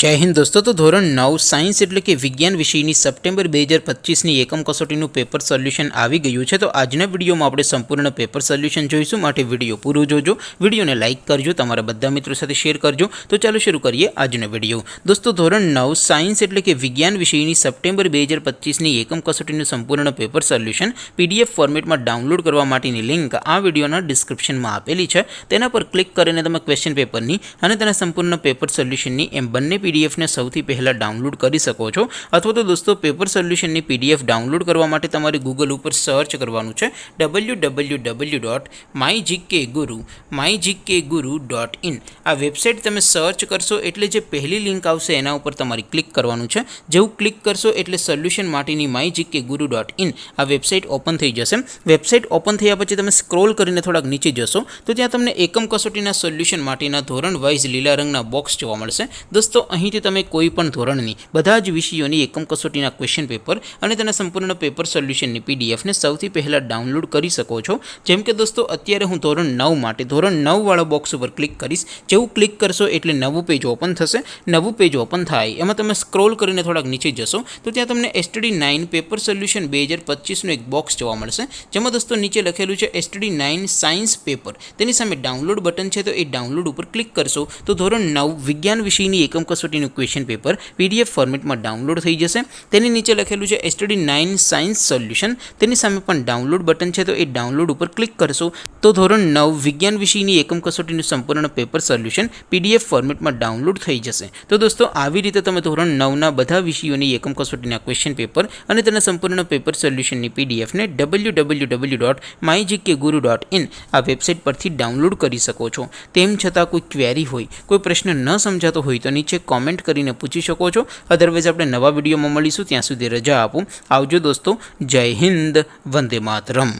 જય હિન્દ દોસ્તો। તો ધોરણ 9 સાયન્સ એટલે કે વિજ્ઞાન વિષયની સપ્ટેમ્બર 2025ની એકમ કસોટીનું પેપર સોલ્યુશન આવી ગયું છે। તો આજના વિડીયોમાં આપણે સંપૂર્ણ પેપર સોલ્યુશન જોઈશું, માટે વિડીયો પૂરો જોજો, વિડીયોને લાઇક કરજો, તમારા બધા મિત્રો સાથે શેર કરજો। તો ચાલો શરૂ કરીએ આજનો વિડીયો। દોસ્તો ધોરણ 9 સાયન્સ એટલે કે વિજ્ઞાન વિષયની સપ્ટેમ્બર 2025ની એકમ કસોટીનું સંપૂર્ણ પેપર સોલ્યુશન પીડીએફ ફોર્મેટમાં ડાઉનલોડ કરવા માટેની લિંક આ વિડીયોના ડિસ્ક્રિપ્શનમાં આપેલી છે। તેના પર ક્લિક કરીને તમે ક્વેશ્ચન પેપરની અને તેના સંપૂર્ણ પેપર સોલ્યુશનની એમ બંને પીડીએફને સૌથી પહેલાં ડાઉનલોડ કરી શકો છો। અથવા તો દોસ્તો પેપર સોલ્યુશનની પીડીએફ ડાઉનલોડ કરવા માટે તમારે ગૂગલ ઉપર સર્ચ કરવાનું છે www.mygkguru.in। આ વેબસાઇટ તમે સર્ચ કરશો એટલે જે પહેલી લિંક આવશે એના ઉપર તમારે ક્લિક કરવાનું છે। જેવું ક્લિક કરશો એટલે સોલ્યુશન માટેની mygkguru.in આ વેબસાઇટ ઓપન થઈ જશે। વેબસાઇટ ઓપન થયા પછી તમે સ્ક્રોલ કરીને થોડાક નીચે જશો તો ત્યાં તમને એકમ કસોટીના સોલ્યુશન માટેના ધોરણ વાઇઝ લીલા રંગના બોક્સ જોવા મળશે। દોસ્તો અહીંથી તમે કોઈ પણ ધોરણની બધા જ વિષયોની એકમ કસોટીના ક્વેશ્ચન પેપર અને તેના સંપૂર્ણ પેપર સોલ્યુશનની પીડીએફને સૌથી પહેલાં ડાઉનલોડ કરી શકો છો। જેમ કે દોસ્તો અત્યારે હું ધોરણ 9 માટે ધોરણ 9 વાળા બોક્સ ઉપર ક્લિક કરીશ। જેવું ક્લિક કરશો એટલે નવું પેજ ઓપન થશે। નવું પેજ ઓપન થાય એમાં તમે સ્ક્રોલ કરીને થોડાક નીચે જશો તો ત્યાં તમને STD9 પેપર સોલ્યુશન 2025નું એક બોક્સ જોવા મળશે, જેમાં દોસ્તો નીચે લખેલું છે STD9 સાયન્સ પેપર। તેની સામે ડાઉનલોડ બટન છે, તો એ ડાઉનલોડ ઉપર ક્લિક કરશો તો ધોરણ 9 વિજ્ઞાન વિષયની એકમ કસોટીનું ક્વેશ્ચન પેપર પીડીએફ ફોર્મેટમાં ડાઉનલોડ થઈ જશે। તેની નીચે લખેલું છે STD9 સાયન્સ સોલ્યુશન, તેની સામે પણ ડાઉનલોડ બટન છે, તો એ ડાઉનલોડ ઉપર ક્લિક કરશો તો ધોરણ 9 વિજ્ઞાન વિષયની એકમ કસોટીનું સંપૂર્ણ પેપર સોલ્યુશન પીડીએફ ફોર્મેટમાં ડાઉનલોડ થઈ જશે। તો દોસ્તો આવી રીતે તમે ધોરણ 9ના બધા વિષયોની એકમ કસોટીના ક્વેશ્ચન પેપર અને તેના સંપૂર્ણ પેપર સોલ્યુશનની પીડીએફને www.mygkguru.in આ વેબસાઇટ પરથી ડાઉનલોડ કરી શકો છો। તેમ છતાં કોઈ ક્વેરી હોય, કોઈ પ્રશ્ન ન સમજાતો હોય તો નીચે કોમેન્ટ કરીને પૂછી શકો છો। અધરવાઇઝ આપણે નવા વિડીયોમાં મળીશું, ત્યાં સુધી રજા આપો। આવજો દોસ્તો, જય હિન્દ, વંદે માતરમ।